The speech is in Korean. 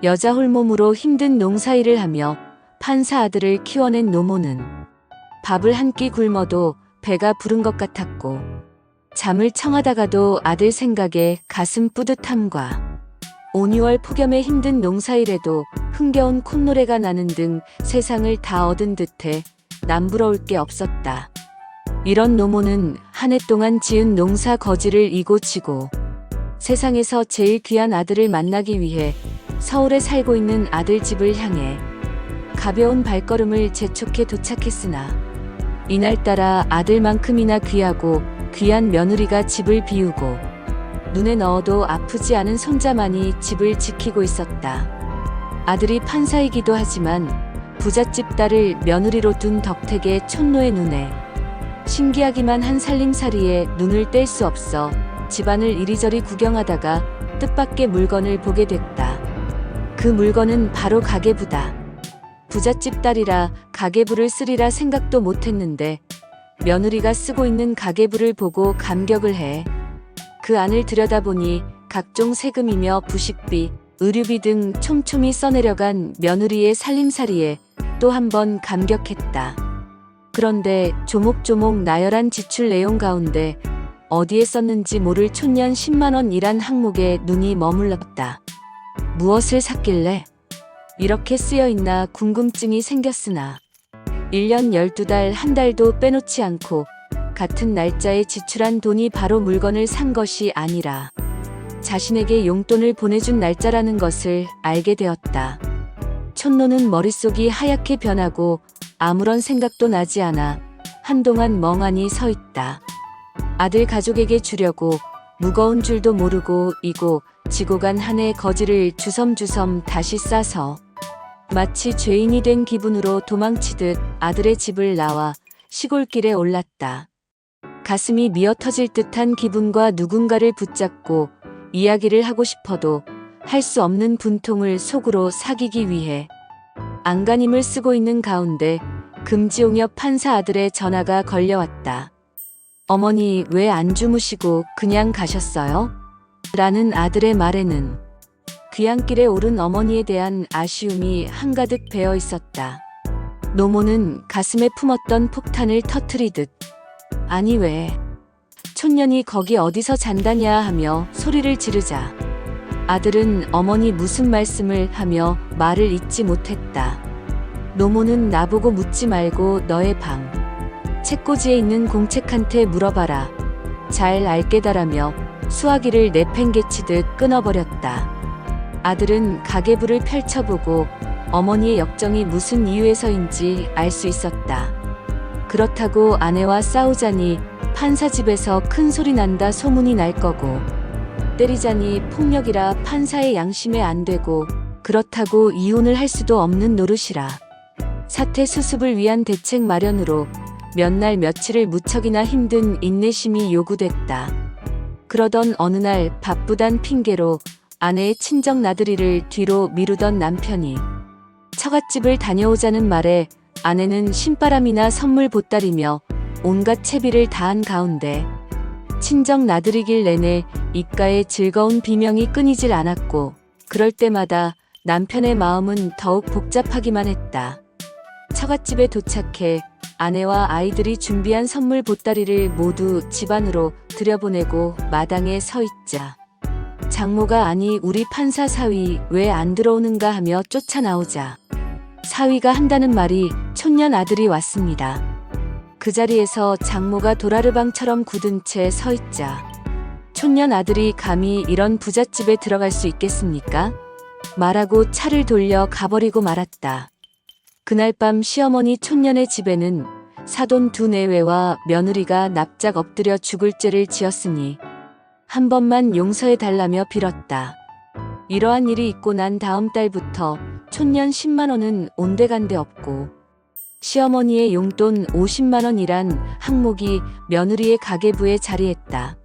여자 홀몸으로 힘든 농사일을 하며 판사 아들을 키워낸 노모는 밥을 한 끼 굶어도 배가 부른 것 같았고, 잠을 청하다가도 아들 생각에 가슴 뿌듯함과 5, 6월 폭염의 힘든 농사일에도 흥겨운 콧노래가 나는 등 세상을 다 얻은 듯해 남부러울 게 없었다. 이런 노모는 한 해 동안 지은 농사 거지를 이고치고 세상에서 제일 귀한 아들을 만나기 위해 서울에 살고 있는 아들 집을 향해 가벼운 발걸음을 재촉해 도착했으나, 이날따라 아들만큼이나 귀하고 귀한 며느리가 집을 비우고 눈에 넣어도 아프지 않은 손자만이 집을 지키고 있었다. 아들이 판사이기도 하지만 부잣집 딸을 며느리로 둔 덕택의 촌노의 눈에 신기하기만 한 살림살이에 눈을 뗄 수 없어 집안을 이리저리 구경하다가 뜻밖의 물건을 보게 됐다. 그 물건은 바로 가계부다. 부잣집 딸이라 가계부를 쓰리라 생각도 못했는데 며느리가 쓰고 있는 가계부를 보고 감격을 해 그 안을 들여다보니 각종 세금이며 부식비, 의류비 등 촘촘히 써내려간 며느리의 살림살이에 또 한 번 감격했다. 그런데 조목조목 나열한 지출 내용 가운데 어디에 썼는지 모를 촌년 10만 원이란 항목에 눈이 머물렀다. 무엇을 샀길래 이렇게 쓰여있나 궁금증이 생겼으나 1년 12달 한 달도 빼놓지 않고 같은 날짜에 지출한 돈이 바로 물건을 산 것이 아니라 자신에게 용돈을 보내준 날짜라는 것을 알게 되었다. 촌노는 머릿속이 하얗게 변하고 아무런 생각도 나지 않아 한동안 멍하니 서 있다. 아들 가족에게 주려고 무거운 줄도 모르고 이고 지고 간 한 해 거지를 주섬주섬 다시 싸서 마치 죄인이 된 기분으로 도망치듯 아들의 집을 나와 시골길에 올랐다. 가슴이 미어터질 듯한 기분과 누군가를 붙잡고 이야기를 하고 싶어도 할 수 없는 분통을 속으로 사기기 위해 안간힘을 쓰고 있는 가운데 금지옹엽 판사 아들의 전화가 걸려왔다. 어머니 왜 안 주무시고 그냥 가셨어요? 라는 아들의 말에는 귀향길에 오른 어머니에 대한 아쉬움이 한가득 배어 있었다. 노모는 가슴에 품었던 폭탄을 터뜨리듯 아니 왜 촌년이 거기 어디서 잔다냐 하며 소리를 지르자 아들은 어머니 무슨 말씀을 하며 말을 잇지 못했다. 노모는 나보고 묻지 말고 너의 방 책꽂이에 있는 공책한테 물어봐라. 잘 알게다라며 수화기를 내팽개치듯 끊어버렸다. 아들은 가계부를 펼쳐보고 어머니의 역정이 무슨 이유에서인지 알 수 있었다. 그렇다고 아내와 싸우자니 판사 집에서 큰 소리 난다 소문이 날 거고, 때리자니 폭력이라 판사의 양심에 안 되고, 그렇다고 이혼을 할 수도 없는 노릇이라 사태 수습을 위한 대책 마련으로 몇 날 며칠을 무척이나 힘든 인내심이 요구됐다. 그러던 어느 날 바쁘단 핑계로 아내의 친정 나들이를 뒤로 미루던 남편이 처갓집을 다녀오자는 말에 아내는 신바람이나 선물 보따리며 온갖 채비를 다한 가운데 친정 나들이길 내내 입가에 즐거운 비명이 끊이질 않았고, 그럴 때마다 남편의 마음은 더욱 복잡하기만 했다. 처갓집에 도착해 아내와 아이들이 준비한 선물 보따리를 모두 집 안으로 들여보내고 마당에 서 있자 장모가 아니 우리 판사 사위 왜 안 들어오는가 하며 쫓아나오자 사위가 한다는 말이 촌년 아들이 왔습니다. 그 자리에서 장모가 도라르방처럼 굳은 채 서 있자 촌년 아들이 감히 이런 부잣집에 들어갈 수 있겠습니까? 말하고 차를 돌려 가버리고 말았다. 그날 밤 시어머니 촌년의 집에는 사돈 두 내외와 며느리가 납작 엎드려 죽을 죄를 지었으니 한 번만 용서해 달라며 빌었다. 이러한 일이 있고 난 다음 달부터 촌년 10만 원은 온데간데 없고 시어머니의 용돈 50만 원이란 항목이 며느리의 가계부에 자리했다.